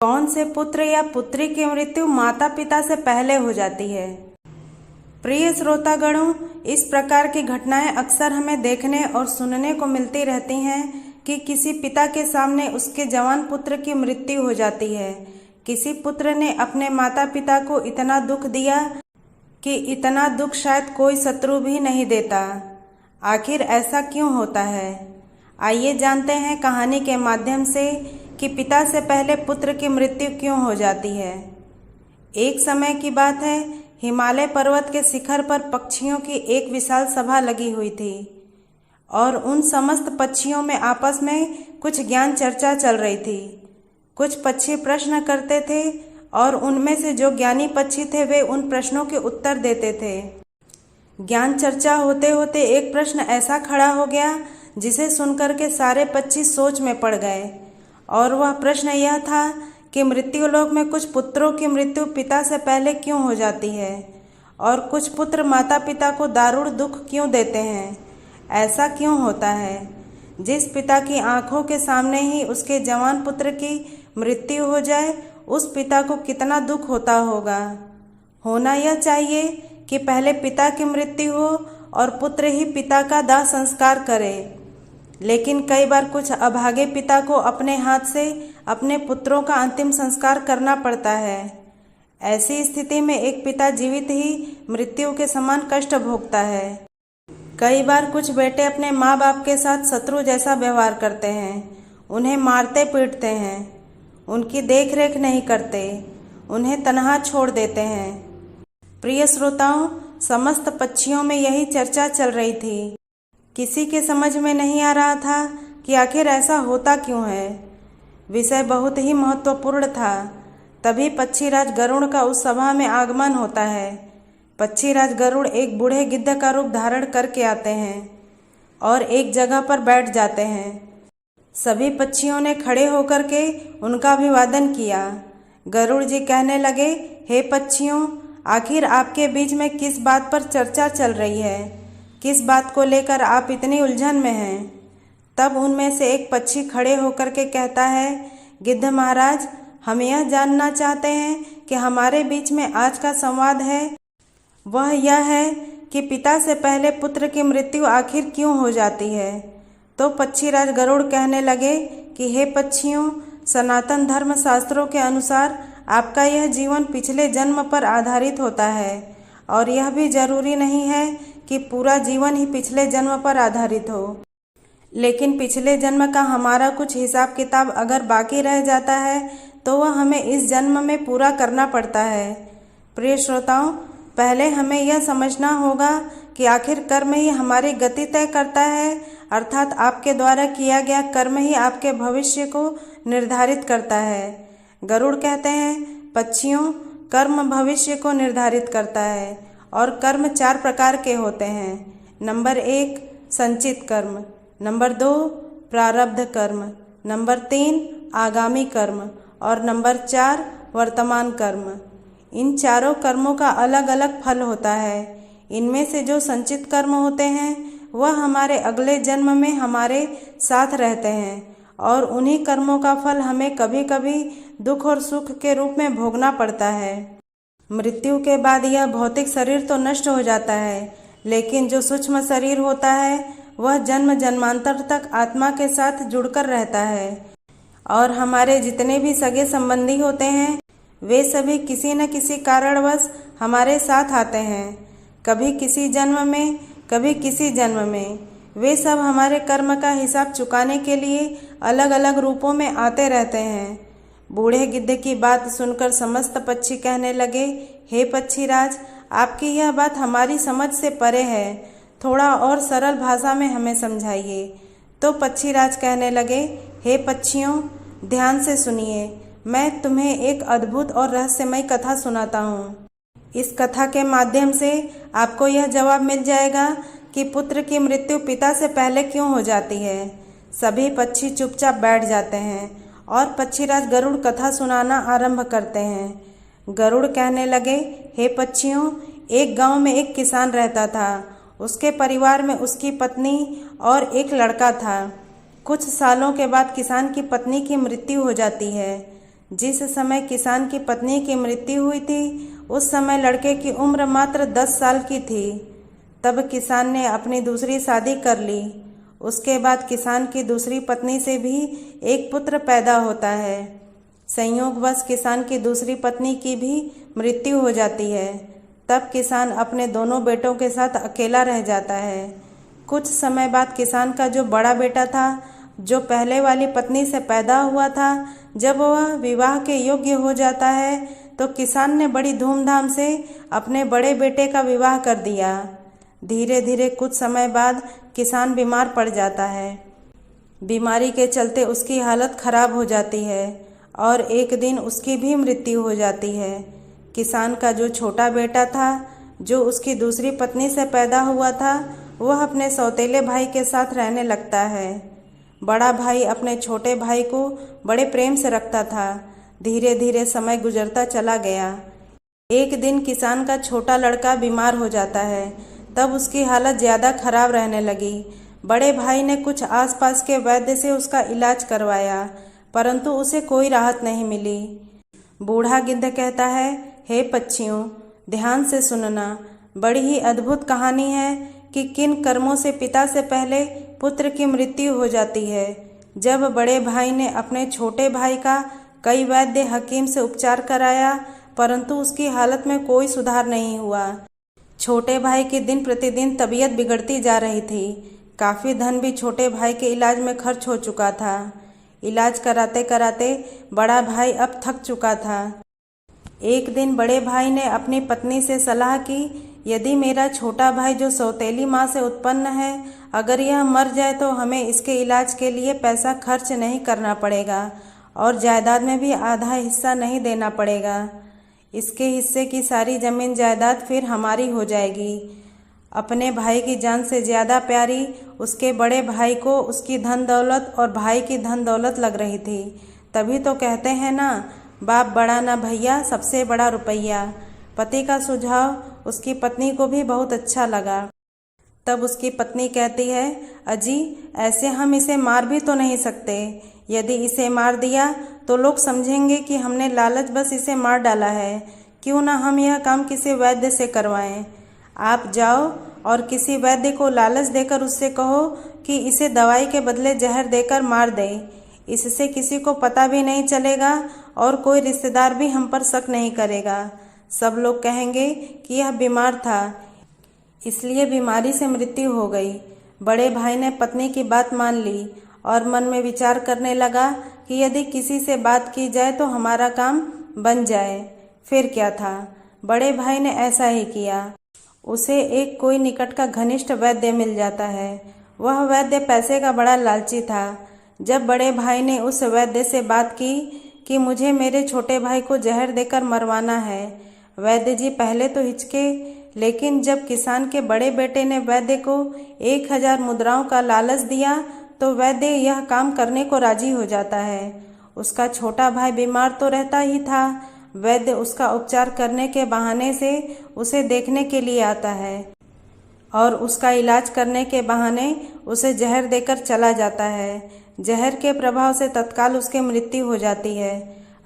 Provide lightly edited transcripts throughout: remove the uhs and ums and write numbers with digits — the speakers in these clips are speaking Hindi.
कौन से पुत्र या पुत्री की मृत्यु माता पिता से पहले हो जाती है? प्रिय श्रोतागणों, इस प्रकार की घटनाएं अक्सर हमें देखने और सुनने को मिलती रहती हैं कि किसी पिता के सामने उसके जवान पुत्र की मृत्यु हो जाती है। किसी पुत्र ने अपने माता पिता को इतना दुख दिया कि इतना दुख शायद कोई शत्रु भी नहीं देता। आखिर ऐसा क्यों होता है? आइए जानते हैं कहानी के माध्यम से कि पिता से पहले पुत्र की मृत्यु क्यों हो जाती है। एक समय की बात है, हिमालय पर्वत के शिखर पर पक्षियों की एक विशाल सभा लगी हुई थी और उन समस्त पक्षियों में आपस में कुछ ज्ञान चर्चा चल रही थी। कुछ पक्षी प्रश्न करते थे और उनमें से जो ज्ञानी पक्षी थे वे उन प्रश्नों के उत्तर देते थे। ज्ञान चर्चा होते होते एक प्रश्न ऐसा खड़ा हो गया जिसे सुनकर के सारे पक्षी सोच में पड़ गए, और वह प्रश्न यह था कि मृत्युलोक में कुछ पुत्रों की मृत्यु पिता से पहले क्यों हो जाती है और कुछ पुत्र माता पिता को दारुण दुख क्यों देते हैं। ऐसा क्यों होता है? जिस पिता की आंखों के सामने ही उसके जवान पुत्र की मृत्यु हो जाए, उस पिता को कितना दुख होता होगा। होना यह चाहिए कि पहले पिता की मृत्यु हो और पुत्र ही पिता का दाह संस्कार करे, लेकिन कई बार कुछ अभागे पिता को अपने हाथ से अपने पुत्रों का अंतिम संस्कार करना पड़ता है। ऐसी स्थिति में एक पिता जीवित ही मृत्यु के समान कष्ट भोगता है। कई बार कुछ बेटे अपने माँ बाप के साथ शत्रु जैसा व्यवहार करते हैं, उन्हें मारते पीटते हैं, उनकी देख रेख नहीं करते, उन्हें तनहा छोड़ देते हैं। प्रिय श्रोताओं, समस्त पक्षियों में यही चर्चा चल रही थी। किसी के समझ में नहीं आ रहा था कि आखिर ऐसा होता क्यों है। विषय बहुत ही महत्वपूर्ण था। तभी पक्षीराज गरुड़ का उस सभा में आगमन होता है। पक्षीराज गरुड़ एक बूढ़े गिद्ध का रूप धारण करके आते हैं और एक जगह पर बैठ जाते हैं। सभी पक्षियों ने खड़े होकर के उनका अभिवादन किया। गरुड़ जी कहने लगे, हे पक्षियों, आखिर आपके बीच में किस बात पर चर्चा चल रही है? किस बात को लेकर आप इतनी उलझन में हैं? तब उनमें से एक पक्षी खड़े होकर के कहता है, गिद्ध महाराज, हम यह जानना चाहते हैं कि हमारे बीच में आज का संवाद है वह यह है कि पिता से पहले पुत्र की मृत्यु आखिर क्यों हो जाती है। तो पक्षीराज गरुड़ कहने लगे कि हे पक्षियों, सनातन धर्म शास्त्रों के अनुसार आपका यह जीवन पिछले जन्म पर आधारित होता है, और यह भी जरूरी नहीं है कि पूरा जीवन ही पिछले जन्म पर आधारित हो, लेकिन पिछले जन्म का हमारा कुछ हिसाब किताब अगर बाकी रह जाता है तो वह हमें इस जन्म में पूरा करना पड़ता है। प्रिय श्रोताओं, पहले हमें यह समझना होगा कि आखिर कर्म ही हमारी गति तय करता है, अर्थात आपके द्वारा किया गया कर्म ही आपके भविष्य को निर्धारित करता है। गरुड़ कहते हैं, पक्षियों, कर्म भविष्य को निर्धारित करता है और कर्म 4 प्रकार के होते हैं। नंबर 1 संचित कर्म, नंबर 2 प्रारब्ध कर्म, नंबर 3 आगामी कर्म और नंबर 4 वर्तमान कर्म। इन चारों कर्मों का अलग अलग फल होता है। इनमें से जो संचित कर्म होते हैं वह हमारे अगले जन्म में हमारे साथ रहते हैं और उन्हीं कर्मों का फल हमें कभी कभी दुख और सुख के रूप में भोगना पड़ता है। मृत्यु के बाद यह भौतिक शरीर तो नष्ट हो जाता है, लेकिन जो सूक्ष्म शरीर होता है वह जन्म जन्मांतर तक आत्मा के साथ जुड़कर रहता है, और हमारे जितने भी सगे संबंधी होते हैं वे सभी किसी न किसी कारणवश हमारे साथ आते हैं। कभी किसी जन्म में, कभी किसी जन्म में। वे सब हमारे कर्म का हिसाब चुकाने के लिए अलग अलग रूपों में आते रहते हैं। बूढ़े गिद्ध की बात सुनकर समस्त पक्षी कहने लगे, हे पक्षीराज, आपकी यह बात हमारी समझ से परे है, थोड़ा और सरल भाषा में हमें समझाइए। तो पक्षीराज कहने लगे, हे पक्षियों, ध्यान से सुनिए, मैं तुम्हें एक अद्भुत और रहस्यमय कथा सुनाता हूँ। इस कथा के माध्यम से आपको यह जवाब मिल जाएगा कि पुत्र की मृत्यु पिता से पहले क्यों हो जाती है। सभी पक्षी चुपचाप बैठ जाते हैं और पक्षीराज गरुड़ कथा सुनाना आरंभ करते हैं। गरुड़ कहने लगे, हे पक्षियों, एक गांव में एक किसान रहता था। उसके परिवार में उसकी पत्नी और एक लड़का था। कुछ सालों के बाद किसान की पत्नी की मृत्यु हो जाती है। जिस समय किसान की पत्नी की मृत्यु हुई थी उस समय लड़के की उम्र मात्र 10 साल की थी। तब किसान ने अपनी दूसरी शादी कर ली। उसके बाद किसान की दूसरी पत्नी से भी एक पुत्र पैदा होता है। संयोगवश किसान की दूसरी पत्नी की भी मृत्यु हो जाती है। तब किसान अपने दोनों बेटों के साथ अकेला रह जाता है। कुछ समय बाद किसान का जो बड़ा बेटा था, जो पहले वाली पत्नी से पैदा हुआ था, जब वह विवाह के योग्य हो जाता है तो किसान ने बड़ी धूमधाम से अपने बड़े बेटे का विवाह कर दिया। धीरे धीरे कुछ समय बाद किसान बीमार पड़ जाता है। बीमारी के चलते उसकी हालत खराब हो जाती है और एक दिन उसकी भी मृत्यु हो जाती है। किसान का जो छोटा बेटा था, जो उसकी दूसरी पत्नी से पैदा हुआ था, वह अपने सौतेले भाई के साथ रहने लगता है। बड़ा भाई अपने छोटे भाई को बड़े प्रेम से रखता था। धीरे धीरे समय गुजरता चला गया। एक दिन किसान का छोटा लड़का बीमार हो जाता है। तब उसकी हालत ज़्यादा खराब रहने लगी। बड़े भाई ने कुछ आसपास के वैद्य से उसका इलाज करवाया, परंतु उसे कोई राहत नहीं मिली। बूढ़ा गिद्ध कहता है, हे पक्षियों, ध्यान से सुनना। बड़ी ही अद्भुत कहानी है कि किन कर्मों से पिता से पहले पुत्र की मृत्यु हो जाती है। जब बड़े भाई ने अपने छोटे भाई का कई वैद्य हकीम से उपचार कराया, परंतु उसकी हालत में कोई सुधार नहीं हुआ। छोटे भाई की दिन प्रतिदिन तबीयत बिगड़ती जा रही थी। काफ़ी धन भी छोटे भाई के इलाज में खर्च हो चुका था। इलाज कराते कराते बड़ा भाई अब थक चुका था। एक दिन बड़े भाई ने अपनी पत्नी से सलाह की, यदि मेरा छोटा भाई जो सौतेली माँ से उत्पन्न है, अगर यह मर जाए तो हमें इसके इलाज के लिए पैसा खर्च नहीं करना पड़ेगा और जायदाद में भी आधा हिस्सा नहीं देना पड़ेगा। इसके हिस्से की सारी ज़मीन जायदाद फिर हमारी हो जाएगी। अपने भाई की जान से ज़्यादा प्यारी उसके बड़े भाई को उसकी धन दौलत और भाई की धन दौलत लग रही थी। तभी तो कहते हैं ना, बाप बड़ा ना भैया, सबसे बड़ा रुपया। पति का सुझाव उसकी पत्नी को भी बहुत अच्छा लगा। तब उसकी पत्नी कहती है, अजी, ऐसे हम इसे मार भी तो नहीं सकते। यदि इसे मार दिया तो लोग समझेंगे कि हमने लालच बस इसे मार डाला है। क्यों ना हम यह काम किसी वैद्य से करवाएं। आप जाओ और किसी वैद्य को लालच देकर उससे कहो कि इसे दवाई के बदले जहर देकर मार दे। इससे किसी को पता भी नहीं चलेगा और कोई रिश्तेदार भी हम पर शक नहीं करेगा। सब लोग कहेंगे कि यह बीमार था, इसलिए बीमारी से मृत्यु हो गई। बड़े भाई ने पत्नी की बात मान ली और मन में विचार करने लगा कि यदि किसी से बात की जाए तो हमारा काम बन जाए। फिर क्या था, बड़े भाई ने ऐसा ही किया। उसे एक कोई निकट का घनिष्ठ वैद्य मिल जाता है। वह वैद्य पैसे का बड़ा लालची था। जब बड़े भाई ने उस वैद्य से बात की कि मुझे मेरे छोटे भाई को जहर देकर मरवाना है, वैद्य जी पहले तो हिचके, लेकिन जब किसान के बड़े बेटे ने वैद्य को 1000 मुद्राओं का लालच दिया तो वैद्य यह काम करने को राजी हो जाता है। उसका छोटा भाई बीमार तो रहता ही था। वैद्य उसका उपचार करने के बहाने से उसे देखने के लिए आता है और उसका इलाज करने के बहाने उसे जहर देकर चला जाता है। जहर के प्रभाव से तत्काल उसकी मृत्यु हो जाती है।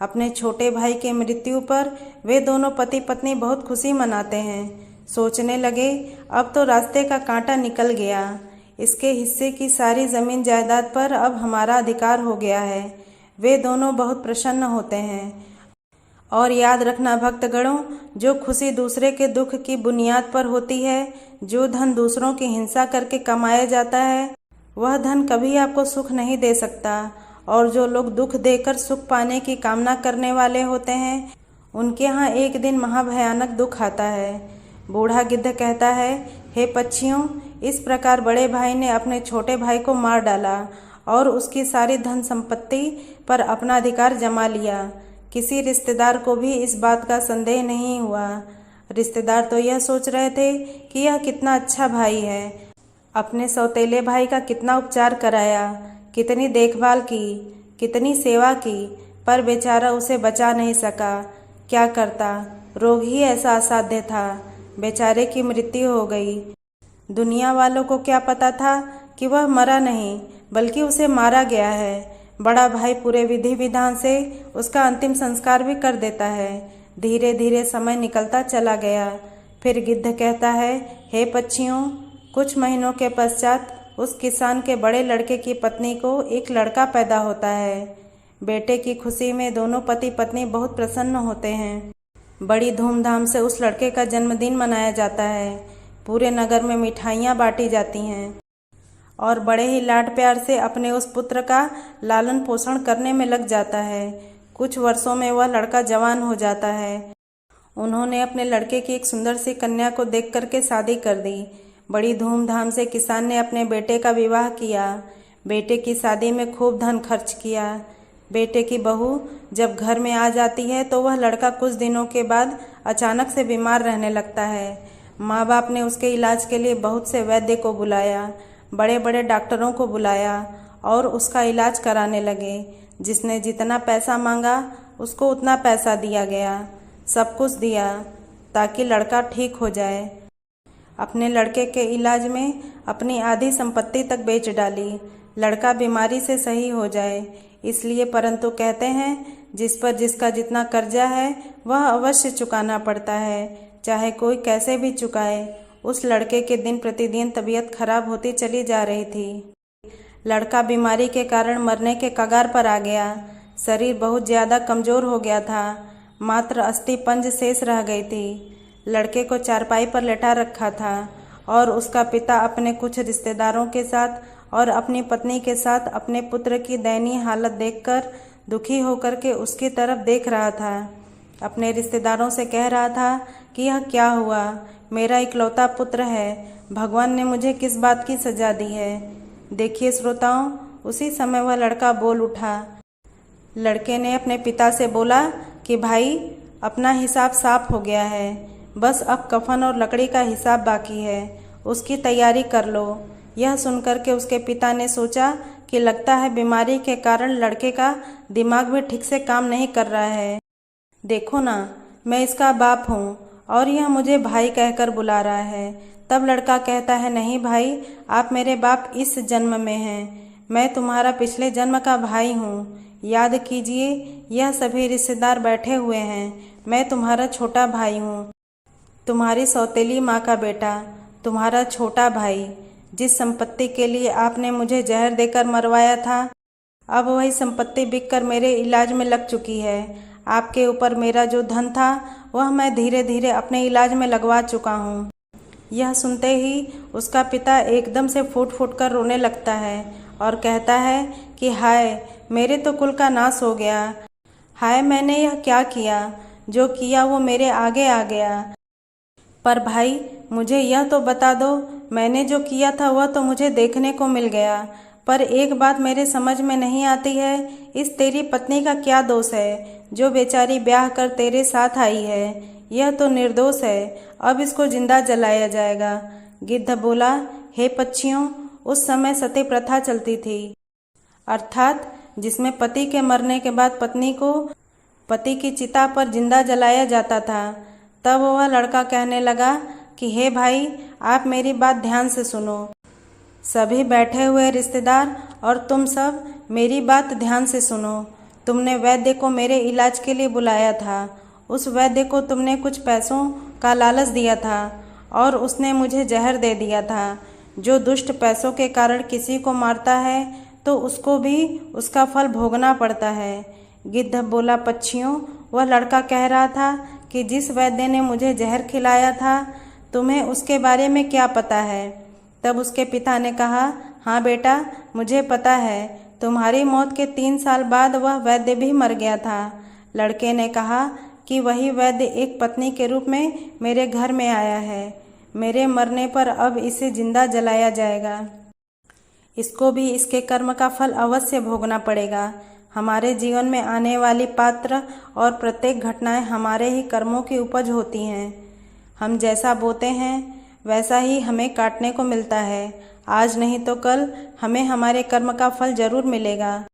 अपने छोटे भाई की मृत्यु पर वे दोनों पति पत्नी बहुत खुशी मनाते हैं। सोचने लगे, अब तो रास्ते का कांटा निकल गया। इसके हिस्से की सारी ज़मीन जायदाद पर अब हमारा अधिकार हो गया है। वे दोनों बहुत प्रसन्न होते हैं। और याद रखना भक्तगणों, जो खुशी दूसरे के दुख की बुनियाद पर होती है, जो धन दूसरों की हिंसा करके कमाया जाता है, वह धन कभी आपको सुख नहीं दे सकता। और जो लोग दुख देकर सुख पाने की कामना करने वाले होते हैं, उनके यहाँ एक दिन महाभयानक दुख आता है। बूढ़ा गिद्ध कहता है, हे पक्षियों, इस प्रकार बड़े भाई ने अपने छोटे भाई को मार डाला और उसकी सारी धन संपत्ति पर अपना अधिकार जमा लिया। किसी रिश्तेदार को भी इस बात का संदेह नहीं हुआ। रिश्तेदार तो यह सोच रहे थे कि यह कितना अच्छा भाई है, अपने सौतेले भाई का कितना उपचार कराया, कितनी देखभाल की, कितनी सेवा की, पर बेचारा उसे बचा नहीं सका। क्या करता, रोग ही ऐसा असाध्य था। बेचारे की मृत्यु हो गई। दुनिया वालों को क्या पता था कि वह मरा नहीं, बल्कि उसे मारा गया है। बड़ा भाई पूरे विधि विधान से उसका अंतिम संस्कार भी कर देता है। धीरे धीरे समय निकलता चला गया। फिर गिद्ध कहता है, हे पक्षियों, कुछ महीनों के पश्चात उस किसान के बड़े लड़के की पत्नी को एक लड़का पैदा होता है। बेटे की खुशी में दोनों पति पत्नी बहुत प्रसन्न होते हैं। बड़ी धूमधाम से उस लड़के का जन्मदिन मनाया जाता है। पूरे नगर में मिठाइयाँ बांटी जाती हैं और बड़े ही लाड प्यार से अपने उस पुत्र का लालन पोषण करने में लग जाता है। कुछ वर्षों में वह लड़का जवान हो जाता है। उन्होंने अपने लड़के की एक सुंदर सी कन्या को देख करके शादी कर दी। बड़ी धूमधाम से किसान ने अपने बेटे का विवाह किया। बेटे की शादी में खूब धन खर्च किया। बेटे की बहू जब घर में आ जाती है तो वह लड़का कुछ दिनों के बाद अचानक से बीमार रहने लगता है। माँ बाप ने उसके इलाज के लिए बहुत से वैद्य को बुलाया, बड़े बड़े डॉक्टरों को बुलाया और उसका इलाज कराने लगे। जिसने जितना पैसा मांगा उसको उतना पैसा दिया गया। सब कुछ दिया ताकि लड़का ठीक हो जाए। अपने लड़के के इलाज में अपनी आधी संपत्ति तक बेच डाली, लड़का बीमारी से सही हो जाए इसलिए। परंतु कहते हैं, जिस पर जिसका जितना कर्जा है वह अवश्य चुकाना पड़ता है, चाहे कोई कैसे भी चुकाए। उस लड़के के दिन प्रतिदिन तबीयत खराब होती चली जा रही थी। लड़का बीमारी के कारण मरने के कगार पर आ गया। शरीर बहुत ज़्यादा कमज़ोर हो गया था, मात्र अस्थि पंज शेष रह गई थी। लड़के को चारपाई पर लेटा रखा था और उसका पिता अपने कुछ रिश्तेदारों के साथ और अपनी पत्नी के साथ अपने पुत्र की दयनीय हालत देखकर दुखी होकर के उसकी तरफ देख रहा था। अपने रिश्तेदारों से कह रहा था कि यह क्या हुआ, मेरा इकलौता पुत्र है, भगवान ने मुझे किस बात की सजा दी है। देखिए श्रोताओं, उसी समय वह लड़का बोल उठा। लड़के ने अपने पिता से बोला कि भाई, अपना हिसाब साफ हो गया है, बस अब कफन और लकड़ी का हिसाब बाकी है, उसकी तैयारी कर लो। यह सुनकर के उसके पिता ने सोचा कि लगता है बीमारी के कारण लड़के का दिमाग भी ठीक से काम नहीं कर रहा है। देखो ना, मैं इसका बाप हूँ और यह मुझे भाई कहकर बुला रहा है। तब लड़का कहता है, नहीं भाई, आप मेरे बाप इस जन्म में हैं, मैं तुम्हारा पिछले जन्म का भाई हूँ। याद कीजिए, यह सभी रिश्तेदार बैठे हुए हैं, मैं तुम्हारा छोटा भाई हूँ, तुम्हारी सौतेली माँ का बेटा, तुम्हारा छोटा भाई। जिस संपत्ति के लिए आपने मुझे जहर देकर मरवाया था, अब वही संपत्ति बिककर मेरे इलाज में लग चुकी है। आपके ऊपर मेरा जो धन था वह मैं धीरे धीरे अपने इलाज में लगवा चुका हूँ। यह सुनते ही उसका पिता एकदम से फूट फूट कर रोने लगता है और कहता है कि हाय, मेरे तो कुल का नाश हो गया। हाय, मैंने यह क्या किया, जो किया वो मेरे आगे आ गया। पर भाई, मुझे यह तो बता दो, मैंने जो किया था वह तो मुझे देखने को मिल गया, पर एक बात मेरे समझ में नहीं आती है, इस तेरी पत्नी का क्या दोष है जो बेचारी ब्याह कर तेरे साथ आई है। यह तो निर्दोष है, अब इसको जिंदा जलाया जाएगा। गिद्ध बोला, हे पक्षियों, उस समय सती प्रथा चलती थी, अर्थात जिसमें पति के मरने के बाद पत्नी को पति की चिता पर जिंदा जलाया जाता था। तब वह लड़का कहने लगा कि हे भाई, आप मेरी बात ध्यान से सुनो। सभी बैठे हुए रिश्तेदार और तुम सब मेरी बात ध्यान से सुनो। तुमने वैद्य को मेरे इलाज के लिए बुलाया था। उस वैद्य को तुमने कुछ पैसों का लालच दिया था और उसने मुझे जहर दे दिया था। जो दुष्ट पैसों के कारण किसी को मारता है तो उसको भी उसका फल भोगना पड़ता है। गिद्ध बोला, पक्षियों, वह लड़का कह रहा था कि जिस वैद्य ने मुझे जहर खिलाया था, तुम्हें उसके बारे में क्या पता है। तब उसके पिता ने कहा, हाँ बेटा, मुझे पता है, तुम्हारी मौत के 3 साल बाद वह वैद्य भी मर गया था। लड़के ने कहा कि वही वैद्य एक पत्नी के रूप में मेरे घर में आया है। मेरे मरने पर अब इसे जिंदा जलाया जाएगा। इसको भी इसके कर्म का फल अवश्य भोगना पड़ेगा। हमारे जीवन में आने वाली पात्र और प्रत्येक घटनाएं हमारे ही कर्मों की उपज होती हैं। हम जैसा बोते हैं वैसा ही हमें काटने को मिलता है। आज नहीं तो कल हमें हमारे कर्म का फल जरूर मिलेगा।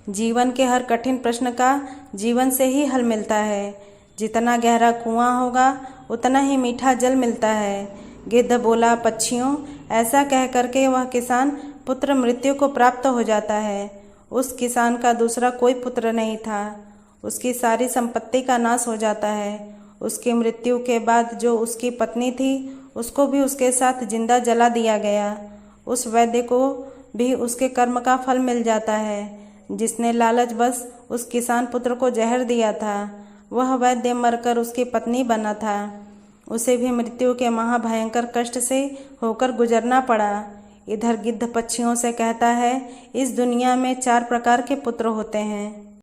जीवन के हर कठिन प्रश्न का जीवन से ही हल मिलता है। जितना गहरा कुआं होगा उतना ही मीठा जल मिलता है। गिद्ध बोला, पक्षियों, ऐसा कह करके वह किसान पुत्र मृत्यु को प्राप्त हो जाता है। उस किसान का दूसरा कोई पुत्र नहीं था। उसकी सारी संपत्ति का नाश हो जाता है। उसकी मृत्यु के बाद जो उसकी पत्नी थी उसको भी उसके साथ जिंदा जला दिया गया। उस वैद्य को भी उसके कर्म का फल मिल जाता है। जिसने लालचवश उस किसान पुत्र को जहर दिया था वह वैद्य मरकर उसकी पत्नी बना था। उसे भी मृत्यु के महाभयंकर कष्ट से होकर गुजरना पड़ा। इधर गिद्ध पक्षियों से कहता है, इस दुनिया में 4 प्रकार के पुत्र होते हैं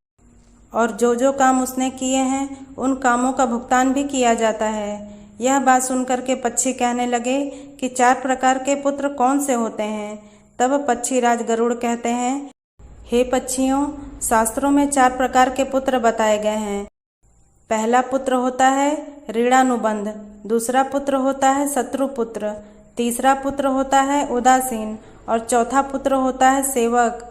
और जो जो काम उसने किए हैं उन कामों का भुगतान भी किया जाता है। यह बात सुनकर के पक्षी कहने लगे कि 4 प्रकार के पुत्र कौन से होते हैं। तब पक्षीराज गरुड़ कहते हैं, हे पक्षियों, शास्त्रों में 4 प्रकार के पुत्र बताए गए हैं। पहला पुत्र होता है ऋणानुबंध, दूसरा पुत्र होता है शत्रुपुत्र, तीसरा पुत्र होता है उदासीन और चौथा पुत्र होता है सेवक।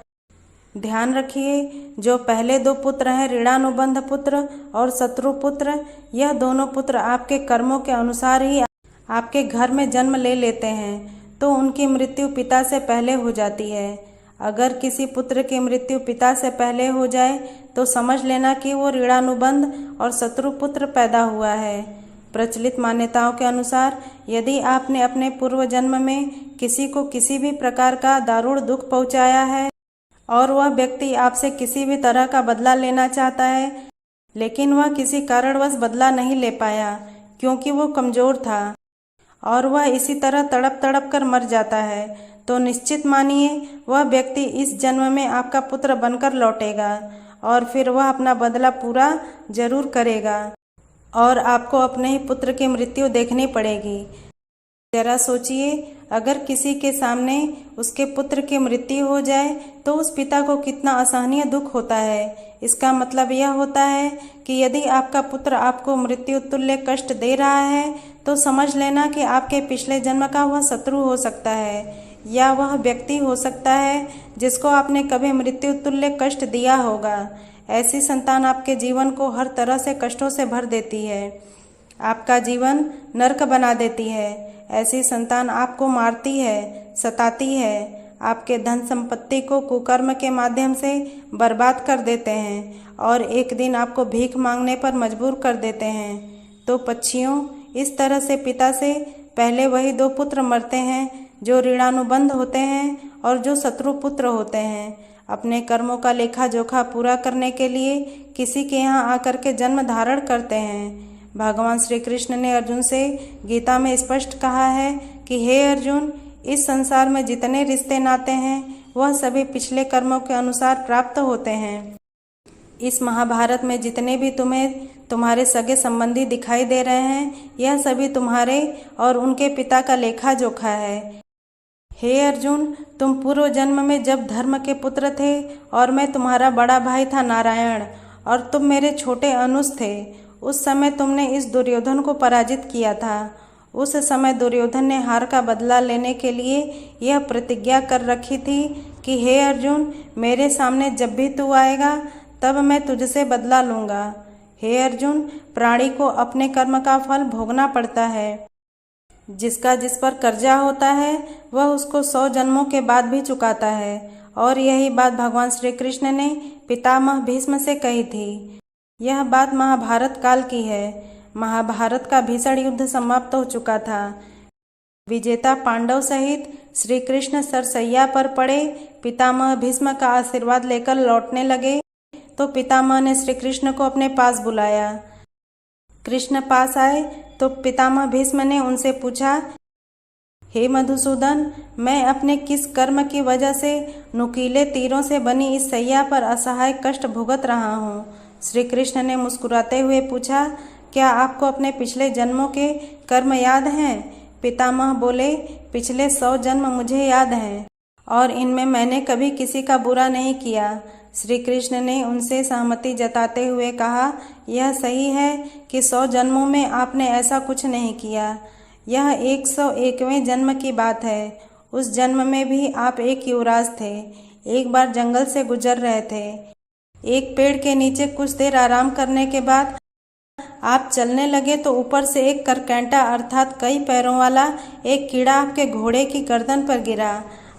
ध्यान रखिए, जो पहले 2 पुत्र हैं ऋणानुबंध पुत्र और शत्रुपुत्र, यह दोनों पुत्र आपके कर्मों के अनुसार ही आपके घर में जन्म ले लेते हैं तो उनकी मृत्यु पिता से पहले हो जाती है। अगर किसी पुत्र की मृत्यु पिता से पहले हो जाए तो समझ लेना कि वो ऋणानुबंध और शत्रुपुत्र पैदा हुआ है। प्रचलित मान्यताओं के अनुसार यदि आपने अपने पूर्व जन्म में किसी को किसी भी प्रकार का दारुण दुख पहुंचाया है और वह व्यक्ति आपसे किसी भी तरह का बदला लेना चाहता है लेकिन वह किसी कारणवश बदला नहीं ले पाया क्योंकि वो कमजोर था और वह इसी तरह तड़प तड़प कर मर जाता है, तो निश्चित मानिए वह व्यक्ति इस जन्म में आपका पुत्र बनकर लौटेगा और फिर वह अपना बदला पूरा जरूर करेगा और आपको अपने ही पुत्र की मृत्यु देखनी पड़ेगी। जरा सोचिए, अगर किसी के सामने उसके पुत्र की मृत्यु हो जाए तो उस पिता को कितना असहनीय दुख होता है। इसका मतलब यह होता है कि यदि आपका पुत्र आपको मृत्यु तुल्य कष्ट दे रहा है तो समझ लेना कि आपके पिछले जन्म का वह शत्रु हो सकता है या वह व्यक्ति हो सकता है जिसको आपने कभी मृत्यु तुल्य कष्ट दिया होगा। ऐसी संतान आपके जीवन को हर तरह से कष्टों से भर देती है, आपका जीवन नरक बना देती है। ऐसी संतान आपको मारती है, सताती है, आपके धन संपत्ति को कुकर्म के माध्यम से बर्बाद कर देते हैं और एक दिन आपको भीख मांगने पर मजबूर कर देते हैं। तो पक्षियों, इस तरह से पिता से पहले वही 2 पुत्र मरते हैं जो ऋणानुबंध होते हैं और जो शत्रु पुत्र होते हैं। अपने कर्मों का लेखा जोखा पूरा करने के लिए किसी के यहाँ आकर के जन्म धारण करते हैं। भगवान श्री कृष्ण ने अर्जुन से गीता में स्पष्ट कहा है कि हे अर्जुन, इस संसार में जितने रिश्ते नाते हैं वह सभी पिछले कर्मों के अनुसार प्राप्त होते हैं। इस महाभारत में जितने भी तुम्हें तुम्हारे सगे संबंधी दिखाई दे रहे हैं यह सभी तुम्हारे और उनके पिता का लेखा जोखा है। हे अर्जुन, तुम पूर्व जन्म में जब धर्म के पुत्र थे और मैं तुम्हारा बड़ा भाई था नारायण और तुम मेरे छोटे अनुज थे, उस समय तुमने इस दुर्योधन को पराजित किया था। उस समय दुर्योधन ने हार का बदला लेने के लिए यह प्रतिज्ञा कर रखी थी कि हे अर्जुन, मेरे सामने जब भी तू आएगा तब मैं तुझसे बदला लूँगा। हे अर्जुन, प्राणी को अपने कर्म का फल भोगना पड़ता है। जिसका जिस पर कर्जा होता है वह उसको 100 जन्मों के बाद भी चुकाता है और यही बात भगवान श्री कृष्ण ने पितामह भीष्म से कही थी। यह बात महाभारत काल की है। महाभारत का भीषण युद्ध समाप्त हो चुका था। विजेता पांडव सहित श्री कृष्ण सरसैया पर पड़े पितामह भीष्म का आशीर्वाद लेकर लौटने लगे तो पितामह ने श्री कृष्ण को अपने पास बुलाया। कृष्ण पास आए तो पितामह भीष्म ने उनसे पूछा, हे मधुसूदन, मैं अपने किस कर्म की वजह से नुकीले तीरों से बनी इस सैया पर असहाय कष्ट भुगत रहा हूँ। श्री कृष्ण ने मुस्कुराते हुए पूछा, क्या आपको अपने पिछले जन्मों के कर्म याद हैं? पितामह बोले, पिछले 100 जन्म मुझे याद हैं और इनमें मैंने कभी किसी का बुरा नहीं किया। श्री कृष्ण ने उनसे सहमति जताते हुए कहा, यह सही है कि 100 जन्मों में आपने ऐसा कुछ नहीं किया। यह 101वें जन्म की बात है। उस जन्म में भी आप एक युवराज थे। एक बार जंगल से गुजर रहे थे। एक पेड़ के नीचे कुछ देर आराम करने के बाद आप चलने लगे तो ऊपर से एक करकैंटा अर्थात कई पैरों वाला एक कीड़ा आपके घोड़े की गर्दन पर गिरा।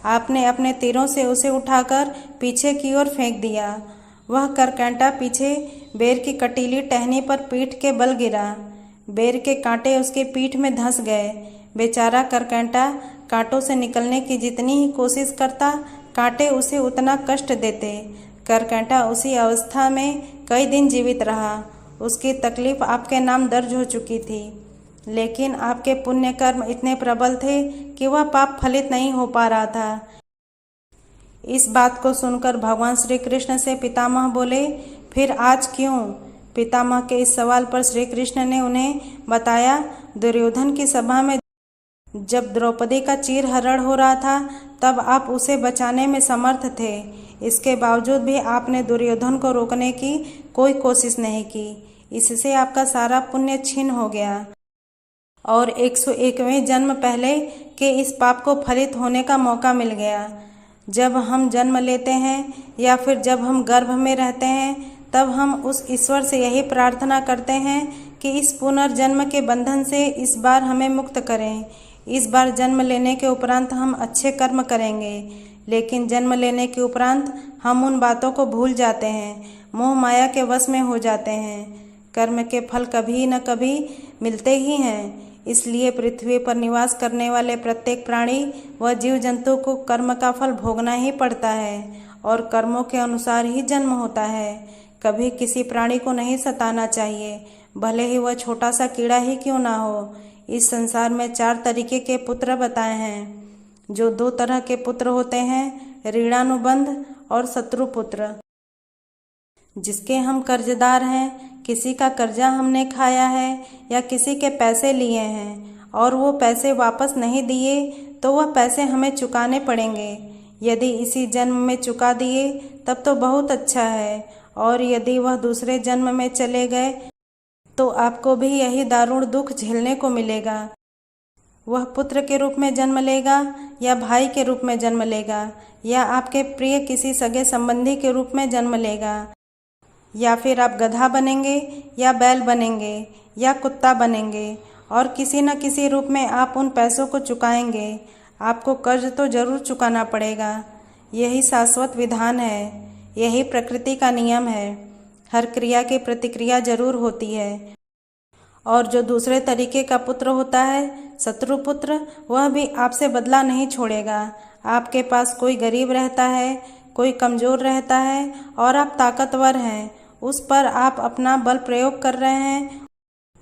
आपने अपने तीरों से उसे उठाकर पीछे की ओर फेंक दिया। वह करकैंटा पीछे बेर की कटीली टहनी पर पीठ के बल गिरा। बेर के कांटे उसके पीठ में धंस गए। बेचारा करकैंटा कांटों से निकलने की जितनी ही कोशिश करता, कांटे उसे उतना कष्ट देते। करकैंटा उसी अवस्था में कई दिन जीवित रहा। उसकी तकलीफ आपके नाम दर्ज हो चुकी थी, लेकिन आपके पुण्य कर्म इतने प्रबल थे कि वह पाप फलित नहीं हो पा रहा था। इस बात को सुनकर भगवान श्री कृष्ण से पितामह बोले, फिर आज क्यों? पितामह के इस सवाल पर श्री कृष्ण ने उन्हें बताया, दुर्योधन की सभा में जब द्रौपदी का चीरहरण हो रहा था, तब आप उसे बचाने में समर्थ थे। इसके बावजूद भी आपने दुर्योधन को रोकने की कोई कोशिश नहीं की। इससे आपका सारा पुण्य छीन हो गया और 101वें जन्म पहले के इस पाप को फलित होने का मौका मिल गया। जब हम जन्म लेते हैं या फिर जब हम गर्भ में रहते हैं, तब हम उस ईश्वर से यही प्रार्थना करते हैं कि इस पुनर्जन्म के बंधन से इस बार हमें मुक्त करें। इस बार जन्म लेने के उपरांत हम अच्छे कर्म करेंगे, लेकिन जन्म लेने के उपरांत हम उन बातों को भूल जाते हैं, मोह माया के वश में हो जाते हैं। कर्म के फल कभी न कभी मिलते ही हैं। इसलिए पृथ्वी पर निवास करने वाले प्रत्येक प्राणी व जीव जंतु को कर्म का फल भोगना ही पड़ता है और कर्मों के अनुसार ही जन्म होता है। कभी किसी प्राणी को नहीं सताना चाहिए, भले ही वह छोटा सा कीड़ा ही क्यों ना हो। इस संसार में 4 तरीके के पुत्र बताए हैं। जो 2 तरह के पुत्र होते हैं, ऋणानुबंध और शत्रु पुत्र। जिसके हम कर्जदार हैं, किसी का कर्जा हमने खाया है या किसी के पैसे लिए हैं और वो पैसे वापस नहीं दिए, तो वह पैसे हमें चुकाने पड़ेंगे। यदि इसी जन्म में चुका दिए तब तो बहुत अच्छा है, और यदि वह दूसरे जन्म में चले गए तो आपको भी यही दारुण दुख झेलने को मिलेगा। वह पुत्र के रूप में जन्म लेगा या भाई के रूप में जन्म लेगा या आपके प्रिय किसी सगे संबंधी के रूप में जन्म लेगा, या फिर आप गधा बनेंगे या बैल बनेंगे या कुत्ता बनेंगे, और किसी न किसी रूप में आप उन पैसों को चुकाएंगे। आपको कर्ज तो जरूर चुकाना पड़ेगा। यही शाश्वत विधान है, यही प्रकृति का नियम है। हर क्रिया की प्रतिक्रिया जरूर होती है। और जो दूसरे तरीके का पुत्र होता है, शत्रु पुत्र, वह भी आपसे बदला नहीं छोड़ेगा। आपके पास कोई गरीब रहता है, कोई कमजोर रहता है और आप ताकतवर हैं, उस पर आप अपना बल प्रयोग कर रहे हैं,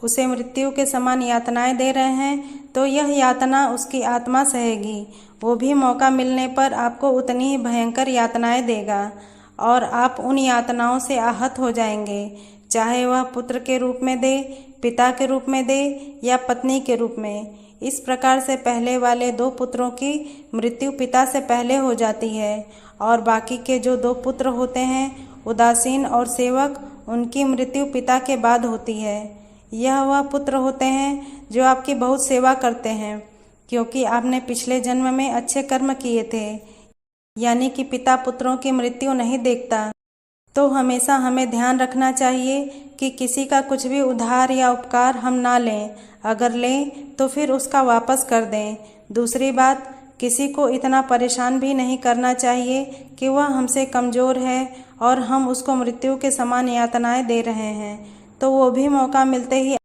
उसे मृत्यु के समान यातनाएं दे रहे हैं, तो यह यातना उसकी आत्मा सहेगी। वो भी मौका मिलने पर आपको उतनी ही भयंकर यातनाएं देगा और आप उन यातनाओं से आहत हो जाएंगे, चाहे वह पुत्र के रूप में दे, पिता के रूप में दे या पत्नी के रूप में। इस प्रकार से पहले वाले 2 पुत्रों की मृत्यु पिता से पहले हो जाती है और बाकी के जो 2 पुत्र होते हैं, उदासीन और सेवक, उनकी मृत्यु पिता के बाद होती है। यह वह पुत्र होते हैं जो आपकी बहुत सेवा करते हैं, क्योंकि आपने पिछले जन्म में अच्छे कर्म किए थे। यानी कि पिता पुत्रों की मृत्यु नहीं देखता। तो हमेशा हमें ध्यान रखना चाहिए कि किसी का कुछ भी उधार या उपकार हम ना लें। अगर लें तो फिर उसका वापस कर दें। दूसरी बात, किसी को इतना परेशान भी नहीं करना चाहिए कि वह हमसे कमज़ोर है और हम उसको मृत्यु के समान यातनाएं दे रहे हैं, तो वो भी मौका मिलते ही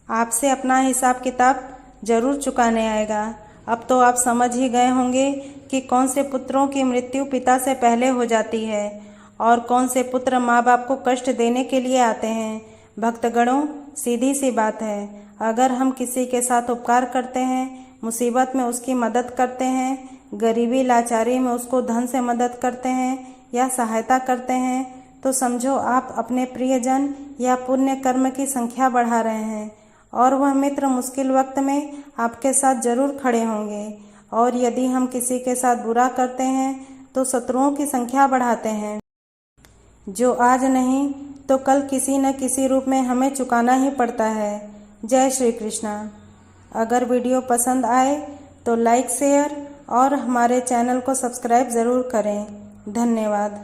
आपसे अपना हिसाब किताब जरूर चुकाने आएगा। अब तो आप समझ ही गए होंगे कि कौन से पुत्रों की मृत्यु पिता से पहले हो जाती है और कौन से पुत्र माँ बाप को कष्ट देने के लिए आते हैं। भक्तगणों, सीधी सी बात है, अगर हम किसी के साथ उपकार करते हैं, मुसीबत में उसकी मदद करते हैं, गरीबी लाचारी में उसको धन से मदद करते हैं या सहायता करते हैं, तो समझो आप अपने प्रियजन या पुण्य कर्म की संख्या बढ़ा रहे हैं और वह मित्र मुश्किल वक्त में आपके साथ जरूर खड़े होंगे। और यदि हम किसी के साथ बुरा करते हैं तो शत्रुओं की संख्या बढ़ाते हैं, जो आज नहीं तो कल किसी न किसी रूप में हमें चुकाना ही पड़ता है। जय श्री कृष्णा। अगर वीडियो पसंद आए तो लाइक, शेयर और हमारे चैनल को सब्सक्राइब ज़रूर करें। धन्यवाद।